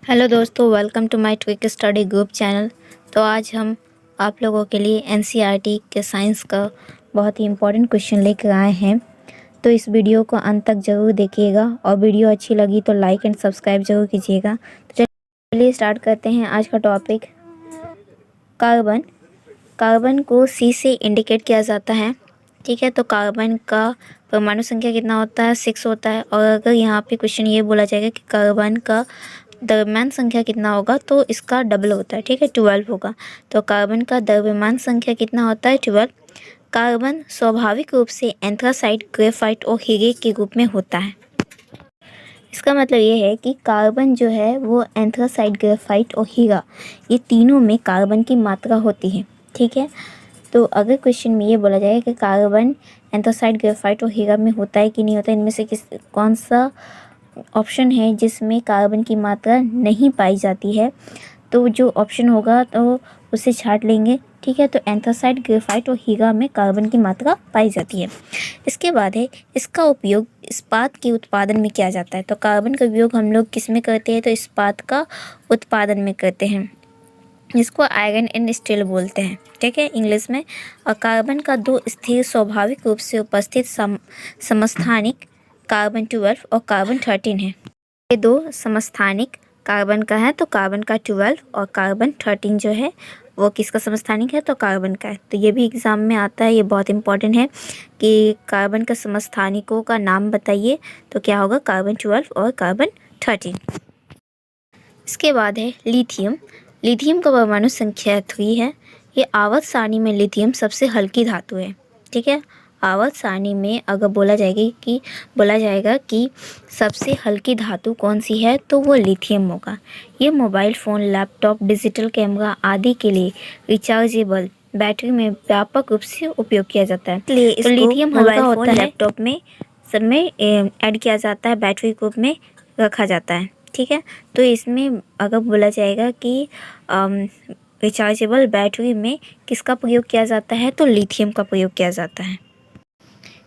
Hello दोस्तों, welcome to my quick study group channel. तो आज हम आप लोगों के लिए एनसीईआरटी के साइंस का बहुत ही इम्पोर्टेंट क्वेश्चन लेकर आए हैं। तो इस वीडियो को अंत तक ज़रूर देखिएगा और वीडियो अच्छी लगी तो लाइक एंड सब्सक्राइब ज़रूर कीजिएगा। तो चलिए स्टार्ट करते हैं आज का टॉपिक। कार्बन। कार्बन को सी से इंडिकेट किया जाता है, ठीक है। तो कार्बन का परमाणु संख्या कितना होता है? 6 होता है। और अगर यहाँ पे क्वेश्चन ये बोला जाएगा कि कार्बन का द्रव्यमान संख्या कितना होगा, तो इसका डबल होता है, ठीक है, 12 होगा। तो कार्बन का द्रव्यमान संख्या कितना होता है? 12। कार्बन स्वाभाविक रूप से एंथ्रासाइट, ग्रेफाइट और हीरे के रूप में होता है। इसका मतलब ये है कि कार्बन जो है वो एंथ्रासाइट, ग्रेफाइट और हीरा, ये तीनों में कार्बन की मात्रा होती है, ठीक है। तो अगर क्वेश्चन में ये बोला जाए कि कार्बन एंथ्रासाइट, ग्रेफाइट और हीरा में होता है कि नहीं होता, इनमें से कौन सा ऑप्शन है जिसमें कार्बन की मात्रा नहीं पाई जाती है, तो जो ऑप्शन होगा तो उसे छांट लेंगे, ठीक है। तो एंथ्रासाइट, ग्रेफाइट और हीरा में कार्बन की मात्रा पाई जाती है। इसके बाद है इसका उपयोग इस्पात के उत्पादन में किया जाता है। तो कार्बन का उपयोग हम लोग किस में करते हैं? तो इस्पात का उत्पादन में करते हैं, इसको आयरन एंड स्टील बोलते हैं, ठीक है, इंग्लिश में। और कार्बन का दो स्थिर स्वाभाविक रूप से उपस्थित समस्थानिक कार्बन 12 और कार्बन 13 है। ये दो समस्थानिक कार्बन का है, तो कार्बन का 12 और कार्बन 13 जो है वो किसका समस्थानिक है? तो कार्बन का है। तो ये भी एग्जाम में आता है, ये बहुत इंपॉर्टेंट है कि कार्बन का समस्थानिकों का नाम बताइए। तो क्या होगा? कार्बन 12 और कार्बन 13। इसके बाद है लिथियम। लिथियम का परमाणु संख्या 3 है। ये आवर्त सारणी में लिथियम सबसे हल्की धातु है, ठीक है। आवर्त सारणी में अगर बोला जाएगा कि सबसे हल्की धातु कौन सी है, तो वो लिथियम होगा। ये mobile phone, laptop, digital camera आदि के लिए रिचार्जेबल बैटरी में व्यापक रूप से उपयोग किया जाता है। इसलिए इसको लिथियम हल्का होता है, लैपटॉप में सब में ऐड किया जाता है, बैटरी रूप में रखा जाता है, ठीक है। तो इसमें अगर बोला जाएगा कि रिचार्जेबल बैटरी में किसका प्रयोग किया जाता है, तो लिथियम का प्रयोग किया जाता है।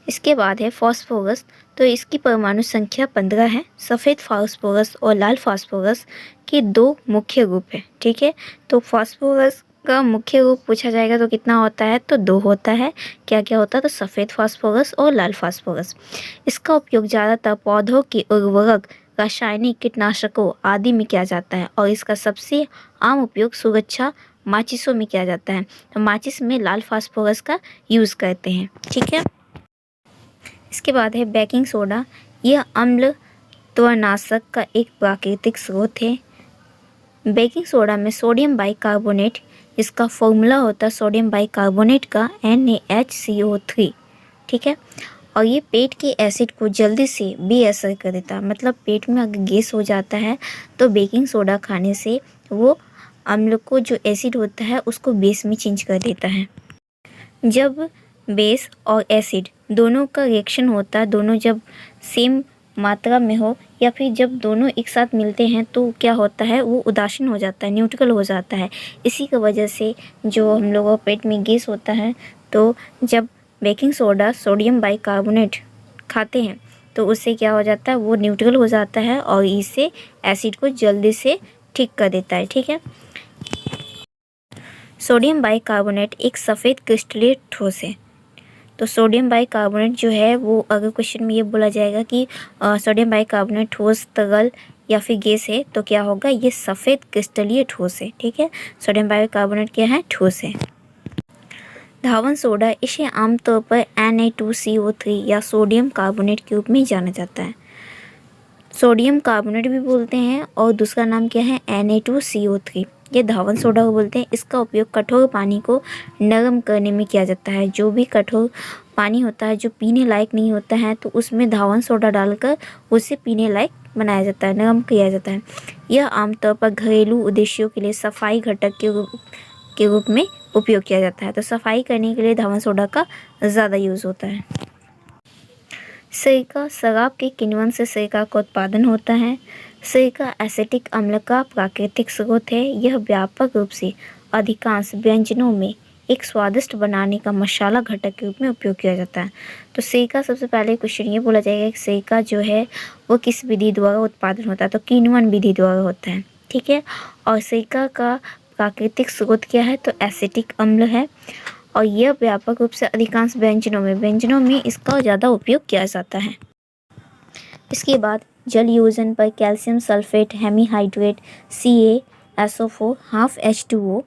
इसके बाद है फास्फोरस। तो इसकी परमाणु संख्या 15 है। सफ़ेद फास्फोरस और लाल फास्फोरस के दो मुख्य रूप है, ठीक है। तो फास्फोरस का मुख्य रूप पूछा जाएगा तो कितना होता है? तो 2 होता है। क्या क्या होता है? तो सफ़ेद फास्फोरस और लाल फास्फोरस। इसका उपयोग ज़्यादातर पौधों की उर्वरक, रासायनिक कीटनाशकों आदि में किया जाता है और इसका सबसे आम उपयोग सुरक्षा माचिसों में किया जाता है। तो माचिस में लाल फास्फोरस का यूज़ करते हैं, ठीक है। इसके बाद है बेकिंग सोडा। यह अम्ल त्वरनाशक का एक प्राकृतिक स्रोत है। बेकिंग सोडा में सोडियम बाइकार्बोनेट, इसका फॉर्मूला होता है सोडियम बाइकार्बोनेट का NaHCO3, ठीक है। और ये पेट के एसिड को जल्दी से बेअसर कर देता है। मतलब पेट में अगर गैस हो जाता है तो बेकिंग सोडा खाने से वो अम्ल को, जो एसिड होता है, उसको बेस में चेंज कर देता है। जब बेस और एसिड दोनों का रिएक्शन होता है, दोनों जब सेम मात्रा में हो या फिर जब दोनों एक साथ मिलते हैं, तो क्या होता है? वो उदासीन हो जाता है, न्यूट्रल हो जाता है। इसी की वजह से जो हम लोगों के पेट में गैस होता है, तो जब बेकिंग सोडा, सोडियम बाइकार्बोनेट खाते हैं तो उससे क्या हो जाता है? वो न्यूट्रल हो जाता है और इससे एसिड को जल्दी से ठीक कर देता है, ठीक है। सोडियम बाइकार्बोनेट एक सफ़ेद क्रिस्टलीय ठोस है। तो सोडियम बाइकार्बोनेट जो है वो, अगर क्वेश्चन में ये बोला जाएगा कि सोडियम बाइकार्बोनेट ठोस, तरल या फिर गैस है, तो क्या होगा? ये सफ़ेद क्रिस्टलीय ठोस है, ठीक है। सोडियम बाइकार्बोनेट क्या है? ठोस है। धावन सोडा, इसे आमतौर पर Na2CO3 या सोडियम कार्बोनेट के रूप में जाना जाता है। सोडियम कार्बोनेट भी बोलते हैं और दूसरा नाम क्या है? Na2CO3। ये धावन सोडा को बोलते हैं। इसका उपयोग कठोर पानी को नरम करने में किया जाता है। जो भी कठोर पानी होता है जो पीने लायक नहीं होता है, तो उसमें धावन सोडा डालकर उसे पीने लायक बनाया जाता है, नरम किया जाता है। यह आमतौर पर घरेलू उद्देश्यों के लिए सफाई घटक के रूप में उपयोग किया जाता है। तो सफाई करने के लिए धावन सोडा का ज़्यादा यूज़ होता है। सिरका, शराब के किण्वन से सिरका का उत्पादन होता है। सिरका एसिटिक अम्ल का प्राकृतिक स्रोत है। यह व्यापक रूप से अधिकांश व्यंजनों में एक स्वादिष्ट बनाने का मसाला घटक के रूप में उपयोग किया जाता है। तो सिरका, सबसे पहले क्वेश्चन ये बोला जाएगा कि सिरका जो है वो किस विधि द्वारा उत्पादन होता है? तो किण्वन विधि द्वारा होता है, ठीक है। और सिरका का प्राकृतिक स्रोत क्या है? तो एसिटिक अम्ल है। और यह व्यापक रूप से अधिकांश व्यंजनों में इसका ज़्यादा उपयोग किया जाता है। इसके बाद जल योजन पर calcium sulphate hemihydrate CaSO4 half H2O,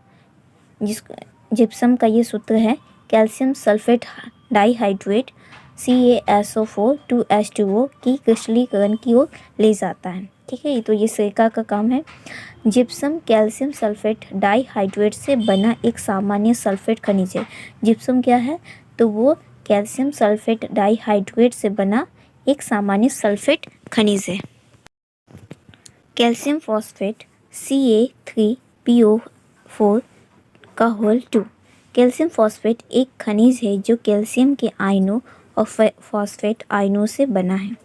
gypsum का ये सूत्र है calcium sulphate dihydrate CaSO4 2H2O की क्रिस्टलीकरण की ओर ले जाता है। ठीक है, तो ये सिरका का काम है। जिप्सम कैल्शियम सल्फेट डाइहाइड्रेट से बना एक सामान्य सल्फेट खनिज है। जिप्सम क्या है? तो वो कैल्शियम सल्फेट डाइहाइड्रेट से बना एक सामान्य सल्फेट खनिज है। कैल्शियम फॉस्फेट Ca3PO4 का होल 2। कैल्शियम फॉस्फेट एक खनिज है जो कैल्शियम के आयनों और फॉस्फेट आयनों से बना है।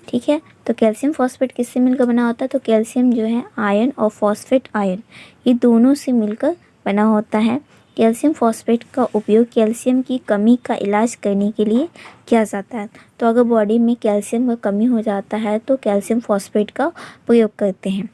ठीक है, तो कैल्शियम फॉस्फेट किससे मिलकर बना होता है? तो कैल्शियम जो है आयन और फॉस्फेट आयन, ये दोनों से मिलकर बना होता है। कैल्शियम फॉस्फेट का उपयोग कैल्शियम की कमी का इलाज करने के लिए किया जाता है। तो अगर बॉडी में कैल्शियम का कमी हो जाता है तो कैल्शियम फॉस्फेट का प्रयोग करते हैं।